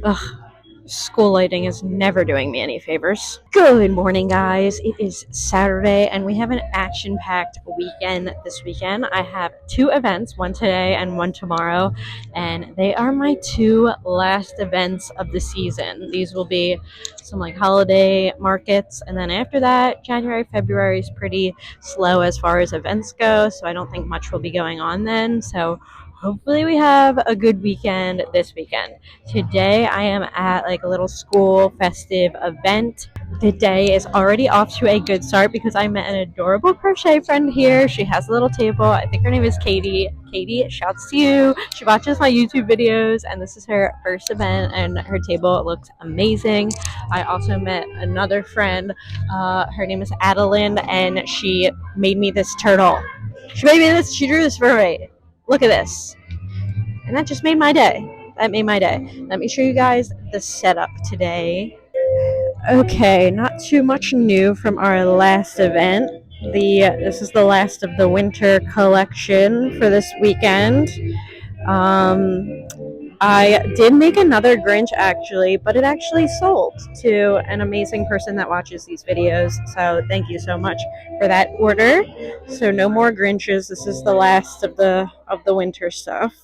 Ugh, school lighting is never doing me any favors. Good morning, guys. It is Saturday, and we have an action-packed weekend this weekend. I have two events, one today and one tomorrow, and they are my two last events of the season. These will be some like holiday markets, and then after that, January, February is pretty slow as far as events go, so I don't think much will be going on then. So hopefully we have a good weekend this weekend. Today I am at like a little school festive event. The day is already off to a good start because I met an adorable crochet friend here. She has a little table. I think her name is Katie. Katie, shouts to you. She watches my YouTube videos and this is her first event and her table looks amazing. I also met another friend. Her name is Adeline and she made me this turtle. She made me this. She drew this for me. Look at this. And that just made my day. That made my day. Let me show you guys the setup today. Okay, not too much new from our last event. This is the last of the winter collection for this weekend. Um, I did make another Grinch actually, but it actually sold to an amazing person that watches these videos. So thank you so much for that order. So no more Grinches. This is the last of the winter stuff.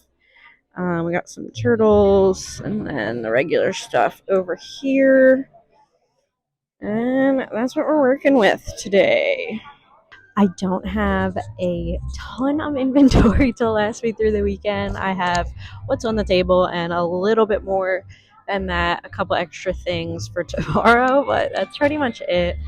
We got some turtles and then the regular stuff over here. And that's what we're working with today. I don't have a ton of inventory to last me through the weekend. I have what's on the table and a little bit more than that, a couple extra things for tomorrow, but that's pretty much it.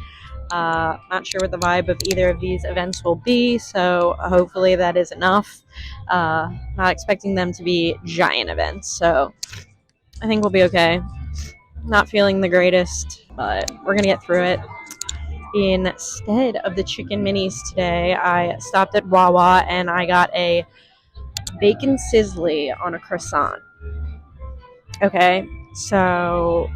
Not sure what the vibe of either of these events will be, so hopefully that is enough. Not expecting them to be giant events, so I think we'll be okay. Not feeling the greatest, but we're gonna get through it. Instead of the chicken minis today, I stopped at Wawa and I got a bacon sizzly on a croissant. Okay, so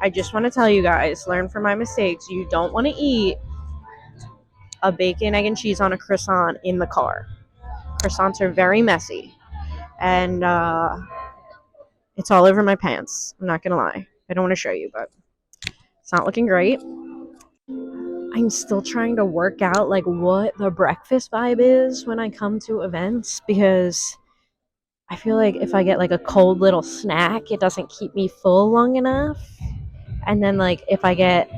I just want to tell you guys, learn from my mistakes. You don't want to eat a bacon, egg, and cheese on a croissant in the car. Croissants are very messy, and it's all over my pants. I'm not gonna lie. I don't want to show you, but it's not looking great. I'm still trying to work out like what the breakfast vibe is when I come to events because I feel like if I get like a cold little snack, it doesn't keep me full long enough. And then like if I get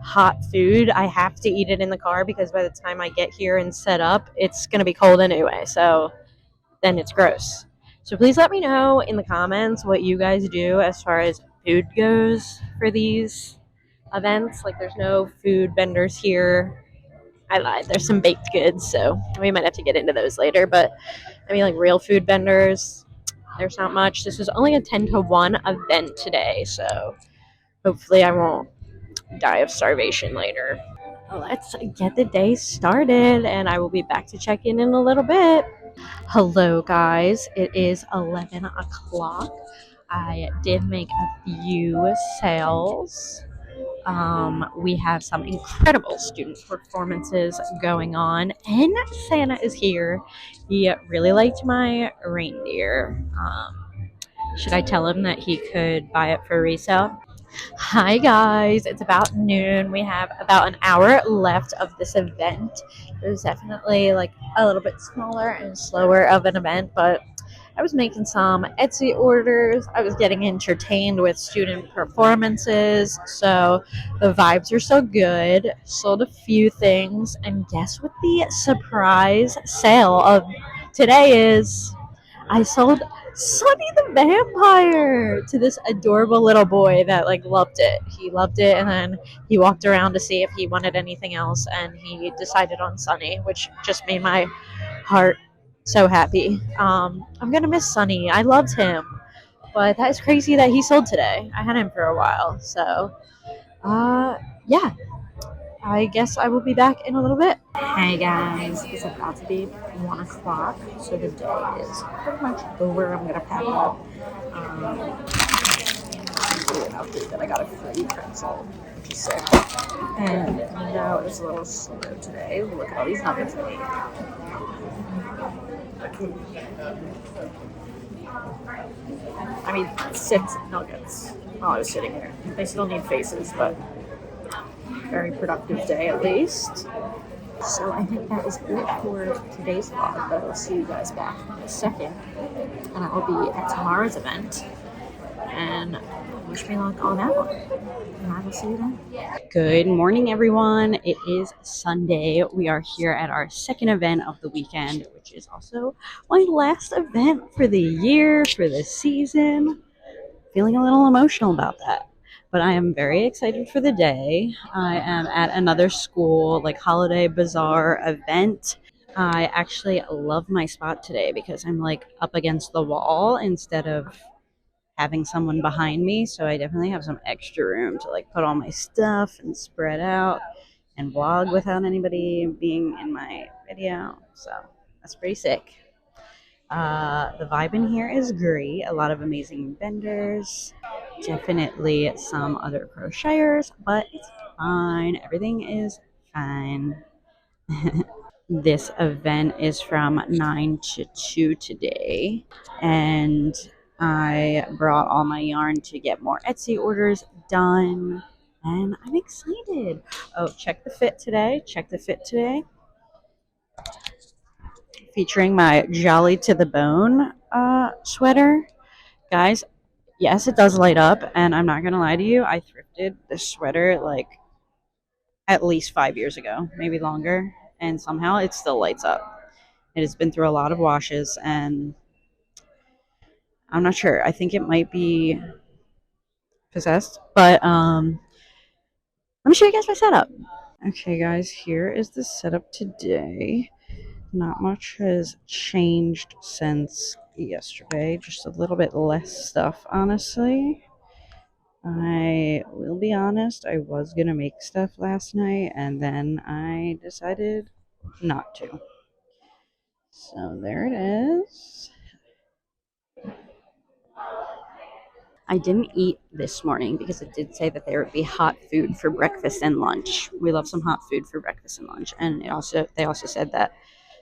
hot food, I have to eat it in the car because by the time I get here and set up, it's going to be cold anyway. So then it's gross. So please let me know in the comments what you guys do as far as food goes for these events. Like there's no food vendors here. I lied. There's some baked goods, so we might have to get into those later. But I mean, like real food vendors, there's not much. This is only a 10 to 1 event today, so hopefully I won't die of starvation later. Let's get the day started, and I will be back to check in a little bit. Hello, guys. It is 11 o'clock. I did make a few sales. We have some incredible student performances going on, and Santa is here. He really liked my reindeer. Should I tell him that he could buy it for resale? Hi guys, it's about noon. We have about an hour left of this event. It was definitely like a little bit smaller and slower of an event, but I was making some Etsy orders. I was getting entertained with student performances. So the vibes are so good. Sold a few things. And guess what the surprise sale of today is? I sold Sunny the Vampire to this adorable little boy that like loved it. He loved it and then he walked around to see if he wanted anything else and he decided on Sunny, which just made my heart so happy. I'm gonna miss Sunny. I loved him, but that is crazy that he sold today. I had him for a while, so yeah. I guess I will be back in a little bit. Hey guys, it's about to be 1 o'clock, so the day is pretty much over. I'm gonna pack up. That I got a free pretzel, which is sick. And you know it's a little slow today. Look at all these nuggets I ate. I mean, 6 nuggets while I was sitting here. They still need faces, but very productive day at least. So I think that is it for today's vlog, but I'll see you guys back in a second. And I will be at tomorrow's event. And wish me luck on that one. And I will see you then. Good morning, everyone. It is Sunday. We are here at our second event of the weekend, which is also my last event for the year, for the season. Feeling a little emotional about that. But I am very excited for the day. I am at another school, like holiday bazaar event. I actually love my spot today because I'm like up against the wall instead of having someone behind me. So I definitely have some extra room to like put all my stuff and spread out and vlog without anybody being in my video. So that's pretty sick. The vibe in here is great. A lot of amazing vendors. Definitely some other crocheters, but it's fine. Everything is fine. This event is from 9 to 2 today, and I brought all my yarn to get more Etsy orders done, and I'm excited. Oh, check the fit today. Check the fit today. Featuring my Jolly to the Bone sweater. Guys, yes, it does light up, and I'm not going to lie to you. I thrifted this sweater like at least 5 years ago, maybe longer, and somehow it still lights up. It has been through a lot of washes, and I'm not sure. I think it might be possessed, but let me show you guys my setup. Okay, guys, here is the setup today. Not much has changed since yesterday. Just a little bit less stuff, honestly. I will be honest, I was going to make stuff last night, and then I decided not to. So there it is. I didn't eat this morning because it did say that there would be hot food for breakfast and lunch. We love some hot food for breakfast and lunch. And they also said that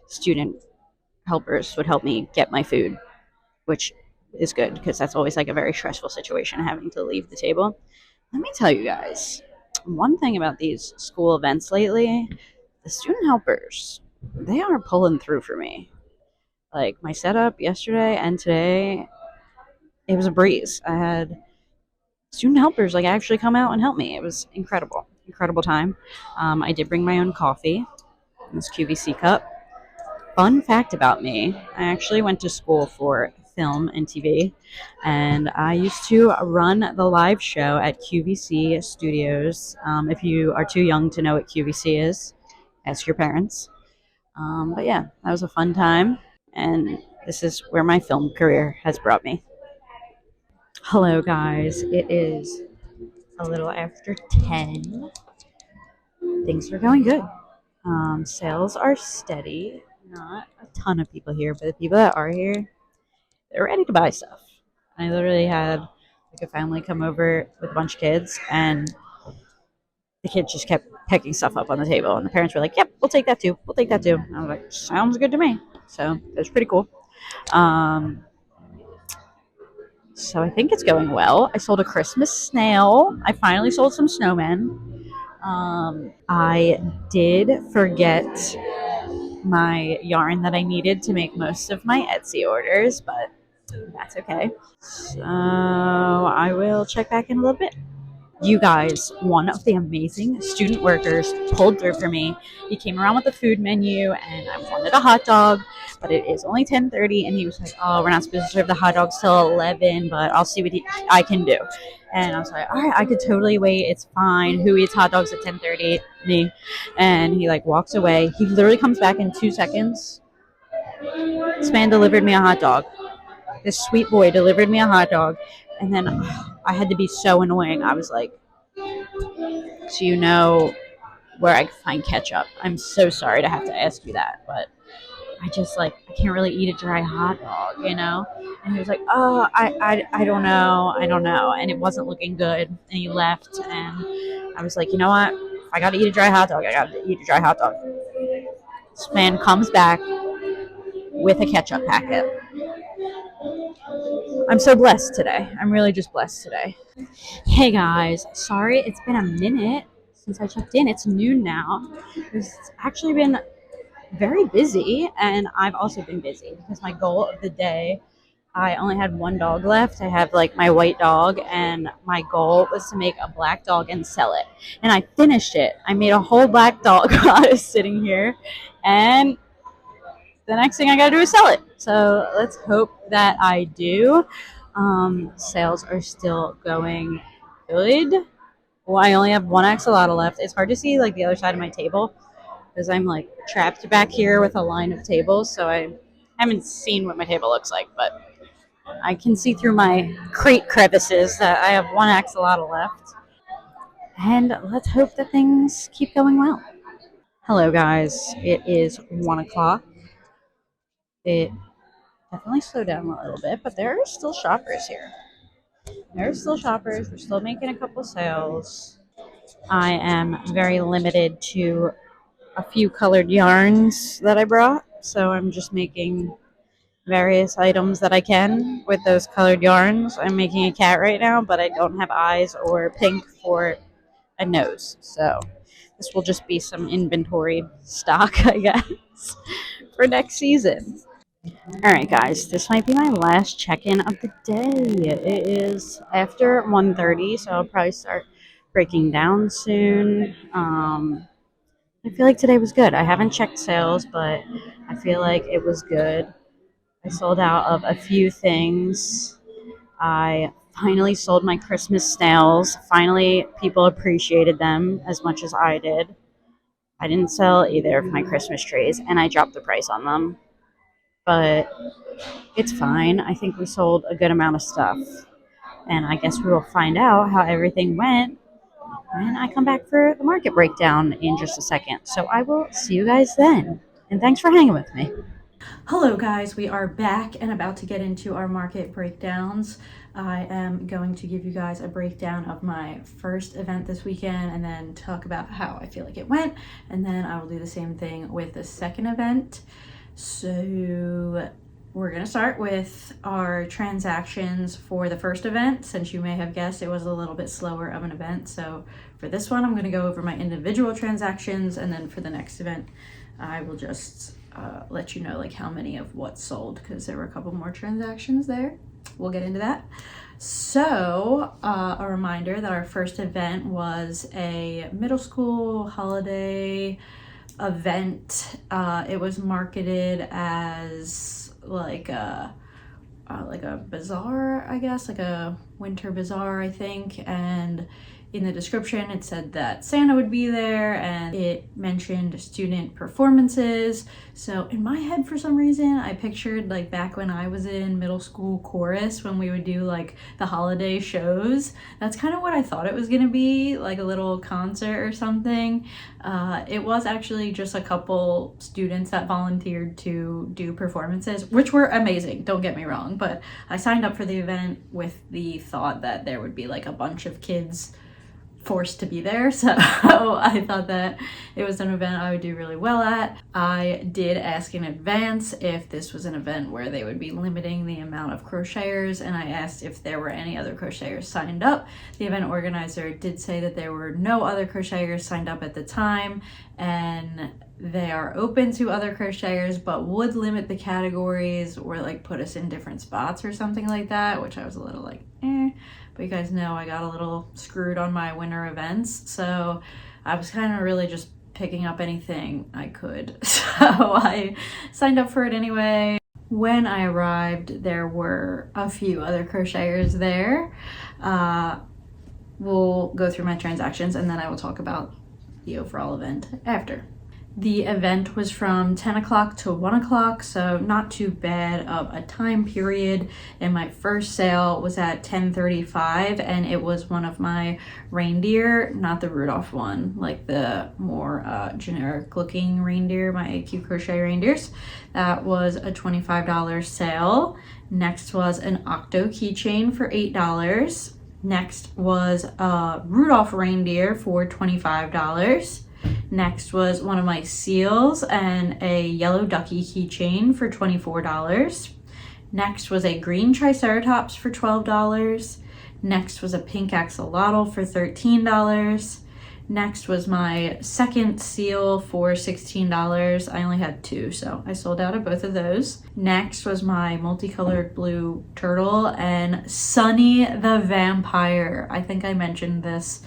student helpers would help me get my food, which is good because that's always like a very stressful situation having to leave the table. Let me tell you guys, one thing about these school events lately, the student helpers, they are pulling through for me. Like my setup yesterday and today, it was a breeze. I had student helpers like actually come out and help me. It was incredible time. I did bring my own coffee in this QVC cup. Fun fact about me, I actually went to school for film and TV, and I used to run the live show at QVC Studios. If you are too young to know what QVC is, ask your parents. But yeah, that was a fun time, and this is where my film career has brought me. Hello guys, it is a little after 10. Things are going good. Sales are steady. Not a ton of people here, but the people that are here, they're ready to buy stuff. I literally had like a family come over with a bunch of kids, and the kids just kept picking stuff up on the table, and the parents were like, "Yep, we'll take that too. We'll take that too." And I was like, "Sounds good to me." So it was pretty cool. So I think it's going well. I sold a Christmas snail. I finally sold some snowmen. I did forget my yarn that I needed to make most of my Etsy orders, but that's okay. So I will check back in a little bit. You guys, one of the amazing student workers pulled through for me. He came around with the food menu, and I wanted a hot dog, but it is only 10:30, and he was like, "Oh, we're not supposed to serve the hot dogs till 11, but I'll see what I can do." And I was like, "All right, I could totally wait. It's fine. Who eats hot dogs at 10:30? Me." And he like walks away. He literally comes back in 2 seconds. This man delivered me a hot dog. This sweet boy delivered me a hot dog, and then I had to be so annoying. I was like, "So you know where I can find ketchup? I'm so sorry to have to ask you that, but I just like I can't really eat a dry hot dog, you know." And he was like, "Oh, I don't know, and it wasn't looking good." And he left, and I was like, "You know what? If I got to eat a dry hot dog, I got to eat a dry hot dog." This man comes back with a ketchup packet. I'm so blessed today. I'm really just blessed today. Hey guys, sorry it's been a minute since I checked in. It's noon now. It's actually been very busy, and I've also been busy because my goal of the day, I only had one dog left. I have like my white dog, and my goal was to make a black dog and sell it. And I finished it. I made a whole black dog while I was sitting here, and the next thing I gotta do is sell it. So let's hope that I do. Sales are still going good. Well, I only have one axolotl left. It's hard to see like the other side of my table because I'm like trapped back here with a line of tables, so I haven't seen what my table looks like, but I can see through my crate crevices that I have one axolotl left. And let's hope that things keep going well. Hello, guys. It is 1 o'clock. It definitely slowed down a little bit, but there are still shoppers here. There are still shoppers. We're still making a couple sales. I am very limited to a few colored yarns that I brought, so I'm just making various items that I can with those colored yarns. I'm making a cat right now, but I don't have eyes or pink for a nose, so this will just be some inventory stock, I guess, for next season. All right, guys, this might be my last check-in of the day. It is after 1:30, so I'll probably start breaking down soon. I feel like today was good. I haven't checked sales, but I feel like it was good. I sold out of a few things. I finally sold my Christmas snails. Finally, people appreciated them as much as I did. I didn't sell either of my Christmas trees, and I dropped the price on them. But it's fine. I think we sold a good amount of stuff. And I guess we will find out how everything went when I come back for the market breakdown in just a second. So I will see you guys then. And thanks for hanging with me. Hello guys, we are back and about to get into our market breakdowns. I am going to give you guys a breakdown of my first event this weekend and then talk about how I feel like it went, and then I will do the same thing with the second event. So we're going to start with our transactions for the first event. Since you may have guessed, it was a little bit slower of an event. So for this one, I'm going to go over my individual transactions, and then for the next event, I will just let you know like how many of what sold, because there were a couple more transactions there. We'll get into that. So a reminder that our first event was a middle school holiday event. It was marketed as like a bazaar, I guess, like a winter bazaar, I think. And in the description, it said that Santa would be there, and it mentioned student performances. So in my head, for some reason, I pictured like back when I was in middle school chorus, when we would do like the holiday shows. That's kind of what I thought it was gonna be, like a little concert or something. It was actually just a couple students that volunteered to do performances, which were amazing, don't get me wrong, but I signed up for the event with the thought that there would be like a bunch of kids forced to be there, so I thought that it was an event I would do really well at. I did ask in advance if this was an event where they would be limiting the amount of crocheters, and I asked if there were any other crocheters signed up. The event organizer did say that there were no other crocheters signed up at the time, and they are open to other crocheters, but would limit the categories or like put us in different spots or something like that, which I was a little like, But you guys know I got a little screwed on my winter events, so I was kind of really just picking up anything I could. So I signed up for it anyway. When I arrived, there were a few other crocheters there. We'll go through my transactions, and then I will talk about the overall event after. The event was from 10 o'clock to 1 o'clock, so not too bad of a time period. And my first sale was at 10:35, and it was one of my reindeer, not the Rudolph one, like the more generic looking reindeer, my AQ Crochet reindeers. That was a $25 sale. Next was an Octo keychain for $8. Next was a Rudolph reindeer for $25. Next was one of my seals and a yellow ducky keychain for $24. Next was a green Triceratops for $12. Next was a pink axolotl for $13. Next was my second seal for $16. I only had two, so I sold out of both of those. Next was my multicolored blue turtle and Sunny the Vampire. I think I mentioned this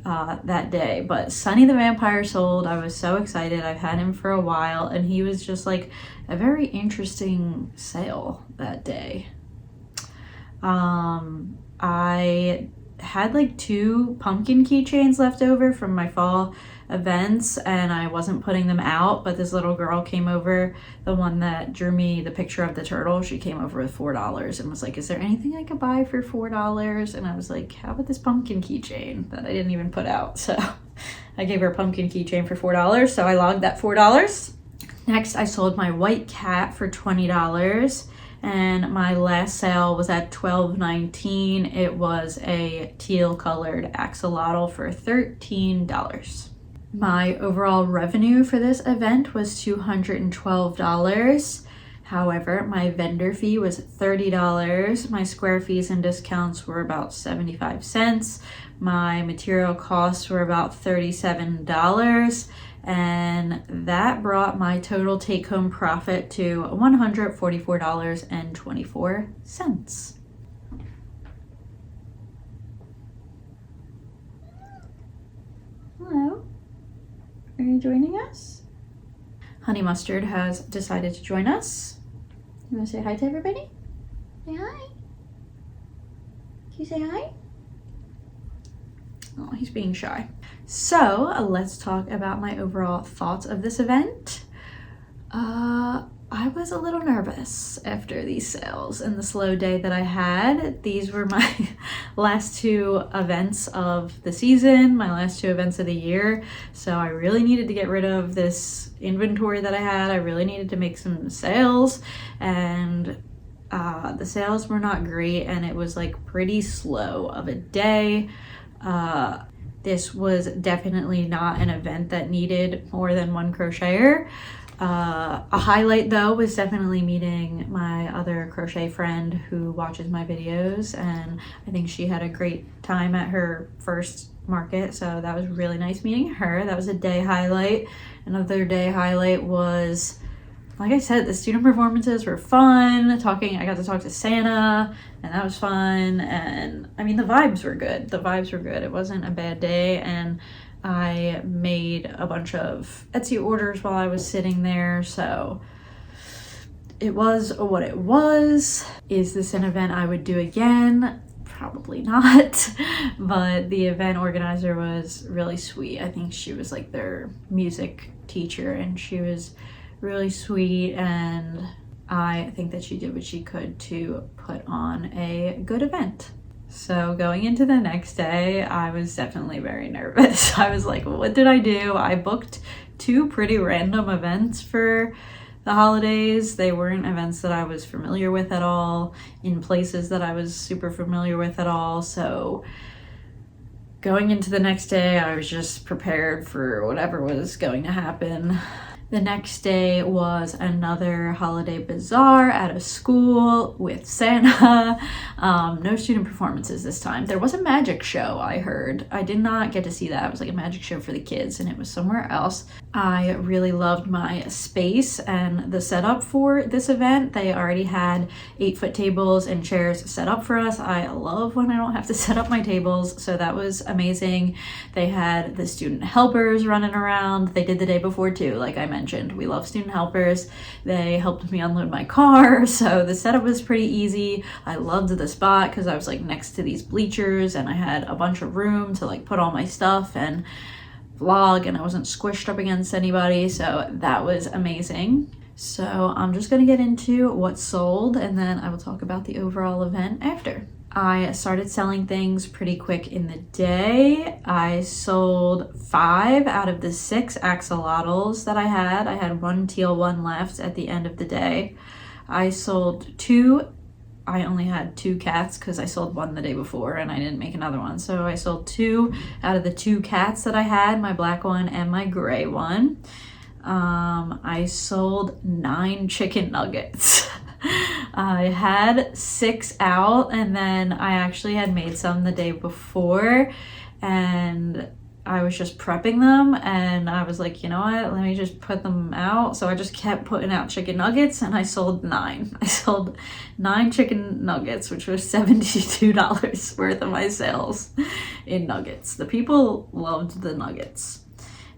that day, but Sunny the Vampire sold. I was so excited. I've had him for a while, and he was just like a very interesting sale that day. I had like 2 pumpkin keychains left over from my fall events, and I wasn't putting them out, but this little girl came over, the one that drew me the picture of the turtle. She came over with $4 and was like, is there anything I could buy for $4? And I was like, how about this pumpkin keychain that I didn't even put out? So I gave her a pumpkin keychain for $4, so I logged that $4. Next, I sold my white cat for $20. And my last sale was at $12.19. It was a teal colored axolotl for $13. My overall revenue for this event was $212. However, my vendor fee was $30. My square fees and discounts were about 75 cents. My material costs were about $37. And that brought my total take-home profit to $144.24. Hello, are you joining us? Honey Mustard has decided to join us. You want to say hi to everybody? Say hi. Can you say hi? Oh, he's being shy. So let's talk about my overall thoughts of this event. I was a little nervous after these sales and the slow day that I had. These were my last 2 events of the season, my last 2 events of the year. So I really needed to get rid of this inventory that I had. I really needed to make some sales, and the sales were not great, and it was like pretty slow of a day. This was definitely not an event that needed more than 1 crocheter. A highlight though was definitely meeting my other crochet friend who watches my videos, and I think she had a great time at her first market, so that was really nice meeting her. That was a day highlight. Another day highlight was, like I said, the student performances were fun. I got to talk to Santa, and that was fun. And I mean, the vibes were good. It wasn't a bad day. And I made a bunch of Etsy orders while I was sitting there. So it was what it was. Is this an event I would do again? Probably not. But the event organizer was really sweet. I think she was like their music teacher, and she was really sweet, and I think that she did what she could to put on a good event. So going into the next day, I was definitely very nervous. I was like, what did I do? I booked 2 pretty random events for the holidays. They weren't events that I was familiar with at all, in places that I was super familiar with at all. So going into the next day, I was just prepared for whatever was going to happen. The next day was another holiday bazaar at a school with Santa. No student performances this time. There was a magic show, I heard. I did not get to see that. It was like a magic show for the kids, and it was somewhere else. I really loved my space and the setup for this event. They already had 8-foot tables and chairs set up for us. I love when I don't have to set up my tables, so that was amazing. They had the student helpers running around. They did the day before too, like I mentioned. We love student helpers. They helped me unload my car, so the setup was pretty easy. I loved the spot because I was like next to these bleachers, and I had a bunch of room to like put all my stuff and vlog, and I wasn't squished up against anybody, so that was amazing. So I'm just gonna get into what sold, and then I will talk about the overall event after. I started selling things pretty quick in the day. I sold 5 out of the 6 axolotls that I had. I had 1 teal, 1 left at the end of the day. I sold 2. I only had 2 cats because I sold 1 the day before and I didn't make another one. So I sold 2 out of the 2 cats that I had, my black one and my gray one. I sold 9 chicken nuggets. I had 6 out, and then I actually had made some the day before, and I was just prepping them, and I was like, you know what, let me just put them out. So I just kept putting out chicken nuggets, and I sold 9. I sold 9 chicken nuggets, which was $72 worth of my sales in nuggets. The people loved the nuggets.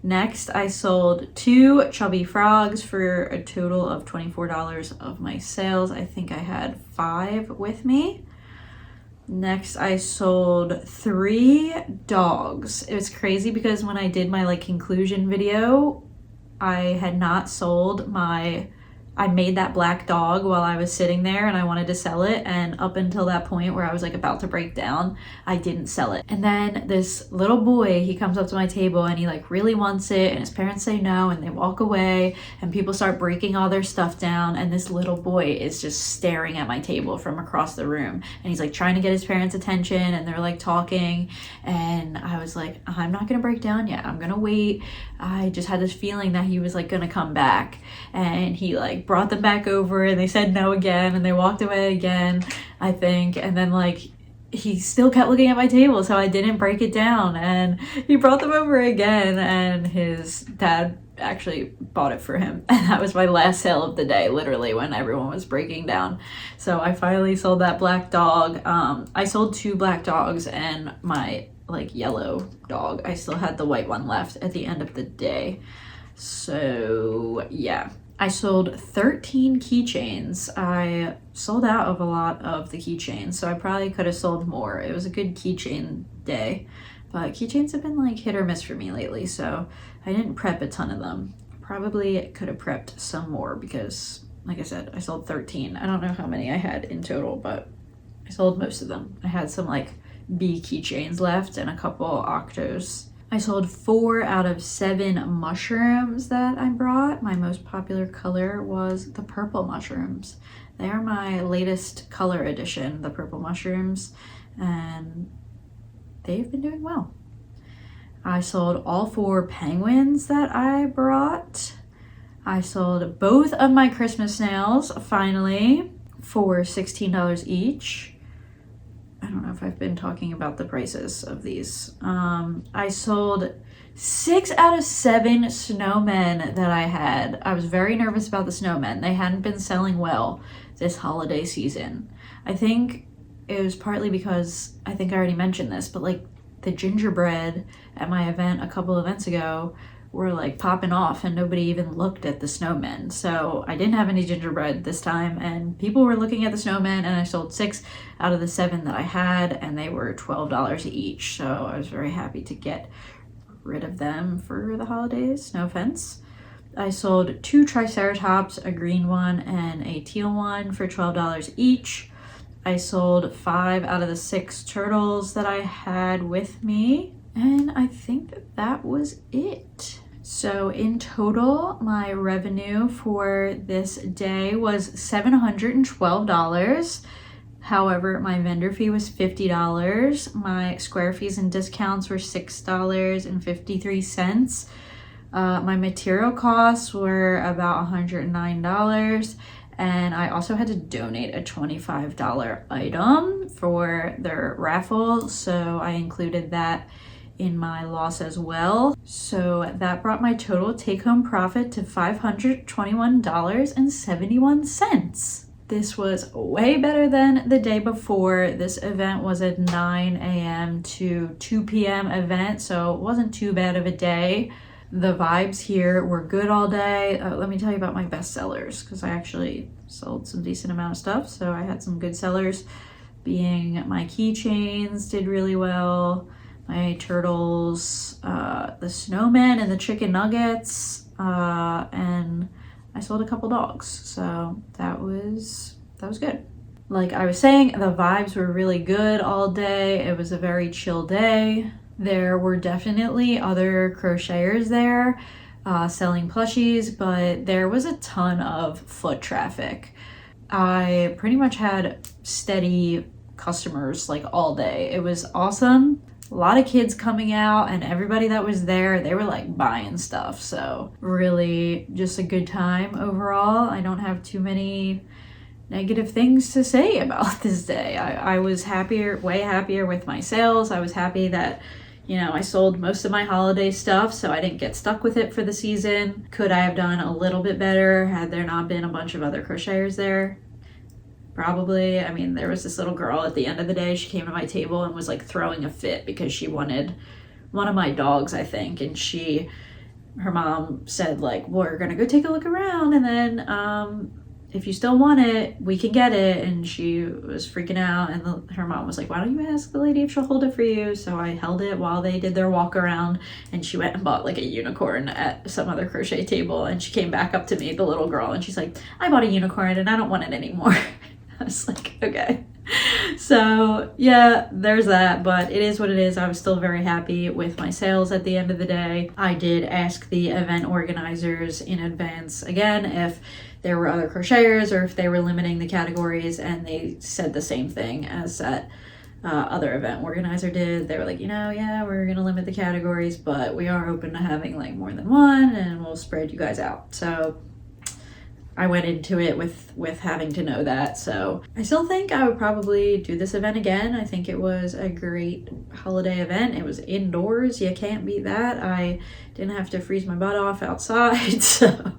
Next, I sold 2 chubby frogs for a total of $24 of my sales. I think I had 5 with me. Next, I sold 3 dogs. It was crazy because when I did my like conclusion video, I had not sold I made that black dog while I was sitting there and I wanted to sell it, and up until that point where I was like about to break down, I didn't sell it. And then this little boy, he comes up to my table and he like really wants it, and his parents say no and they walk away, and people start breaking all their stuff down, and this little boy is just staring at my table from across the room, and he's like trying to get his parents' attention, and they're like talking, and I was like, I'm not gonna break down yet, I'm gonna wait. I just had this feeling that he was like gonna come back, and he like brought them back over, and they said no again, and they walked away again, I think, and then like he still kept looking at my table, so I didn't break it down, and he brought them over again, and his dad actually bought it for him, and that was my last sale of the day, literally when everyone was breaking down. So I finally sold that black dog. I sold 2 black dogs and my like yellow dog. I still had the white one left at the end of the day. So yeah, I sold 13 keychains. I sold out of a lot of the keychains, so I probably could have sold more. It was a good keychain day, but keychains have been like hit or miss for me lately, so I didn't prep a ton of them. Probably could have prepped some more because, like I said, I sold 13. I don't know how many I had in total, but I sold most of them. I had some like B keychains left and a couple octos. I sold 4 out of 7 mushrooms that I brought. My most popular color was the purple mushrooms. They are my latest color addition, the purple mushrooms, and they've been doing well. I sold all 4 penguins that I brought. I sold both of my Christmas snails, finally, for $16 each. I don't know if I've been talking about the prices of these. I sold 6 out of 7 snowmen that I had. I was very nervous about the snowmen. They hadn't been selling well this holiday season. I think it was partly because, I think I already mentioned this, but like the gingerbread at my event a couple events ago were like popping off, and nobody even looked at the snowmen. So I didn't have any gingerbread this time, and people were looking at the snowmen, and I sold 6 out of the 7 that I had, and they were $12 each. So I was very happy to get rid of them for the holidays, no offense. I sold 2 triceratops, a green one and a teal one, for $12 each. I sold 5 out of the 6 turtles that I had with me, and I think that was it. So in total, my revenue for this day was $712. However, my vendor fee was $50. My square fees and discounts were $6.53. My material costs were about $109. And I also had to donate a $25 item for their raffle, so I included that in my loss as well. So that brought my total take-home profit to $521.71. This was way better than the day before. This event was a 9 a.m. to 2 p.m. event, so it wasn't too bad of a day. The vibes here were good all day. Let me tell you about my best sellers, because I actually sold some decent amount of stuff. So I had some good sellers, being my keychains did really well, my turtles, the snowmen and the chicken nuggets, and I sold a couple dogs. So that was good. Like I was saying, the vibes were really good all day. It was a very chill day. There were definitely other crocheters there selling plushies, but there was a ton of foot traffic. I pretty much had steady customers like all day. It was awesome. A lot of kids coming out, and everybody that was there, they were like buying stuff. So really just a good time overall. I don't have too many negative things to say about this day. I was happier, way happier with my sales. I was happy that, you know, I sold most of my holiday stuff, so I didn't get stuck with it for the season. Could I have done a little bit better had there not been a bunch of other crocheters there? Probably. I mean, there was this little girl at the end of the day. She came to my table and was like throwing a fit because she wanted one of my dogs, I think, and her mom said, like, we're gonna go take a look around, and then if you still want it, we can get it. And she was freaking out, and her mom was like, why don't you ask the lady if she'll hold it for you? So I held it while they did their walk around, and she went and bought like a unicorn at some other crochet table, and she came back up to me, the little girl, and she's like, I bought a unicorn and I don't want it anymore. I was like, okay. So yeah, there's that, but it is what it is. I was still very happy with my sales at the end of the day. I did ask the event organizers in advance again if there were other crocheters or if they were limiting the categories, and they said the same thing as that other event organizer did. They were like, you know, yeah, we're gonna limit the categories, but we are open to having like more than one, and we'll spread you guys out. So I went into it with having to know that. So I still think I would probably do this event again. I think it was a great holiday event. It was indoors. You can't beat that. I didn't have to freeze my butt off outside. So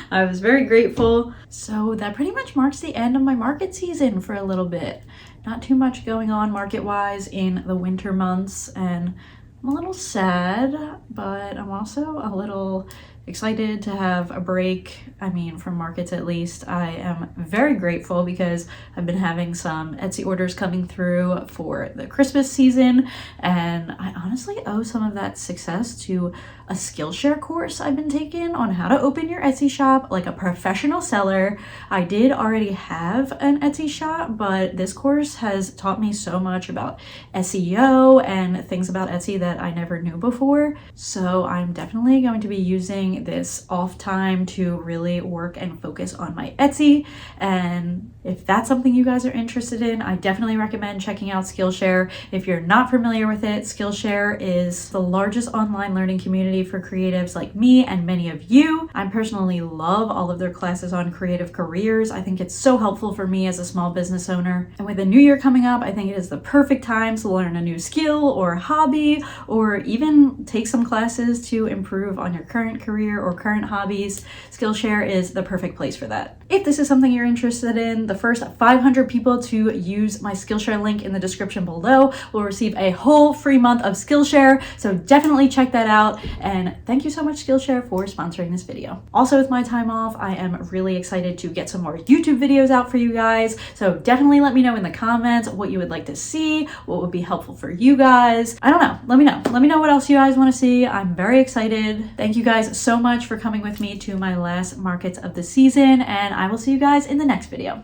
I was very grateful. So that pretty much marks the end of my market season for a little bit. Not too much going on market-wise in the winter months, and I'm a little sad, but I'm also a little excited to have a break. I mean, from markets at least. I am very grateful because I've been having some Etsy orders coming through for the Christmas season, and I honestly owe some of that success to a Skillshare course I've been taking on how to open your Etsy shop like a professional seller. I did already have an Etsy shop, but this course has taught me so much about SEO and things about Etsy that I never knew before. So I'm definitely going to be using this off time to really work and focus on my Etsy. And if that's something you guys are interested in, I definitely recommend checking out Skillshare. If you're not familiar with it, Skillshare is the largest online learning community for creatives like me and many of you. I personally love all of their classes on creative careers. I think it's so helpful for me as a small business owner. And with the new year coming up, I think it is the perfect time to learn a new skill or hobby, or even take some classes to improve on your current career or current hobbies. Skillshare is the perfect place for that. If this is something you're interested in, the first 500 people to use my Skillshare link in the description below will receive a whole free month of Skillshare. So definitely check that out. And thank you so much, Skillshare, for sponsoring this video. Also, with my time off, I am really excited to get some more YouTube videos out for you guys. So definitely let me know in the comments what you would like to see, what would be helpful for you guys. I don't know. Let me know. Let me know what else you guys want to see. I'm very excited. Thank you guys so much for coming with me to my last markets of the season, and I will see you guys in the next video.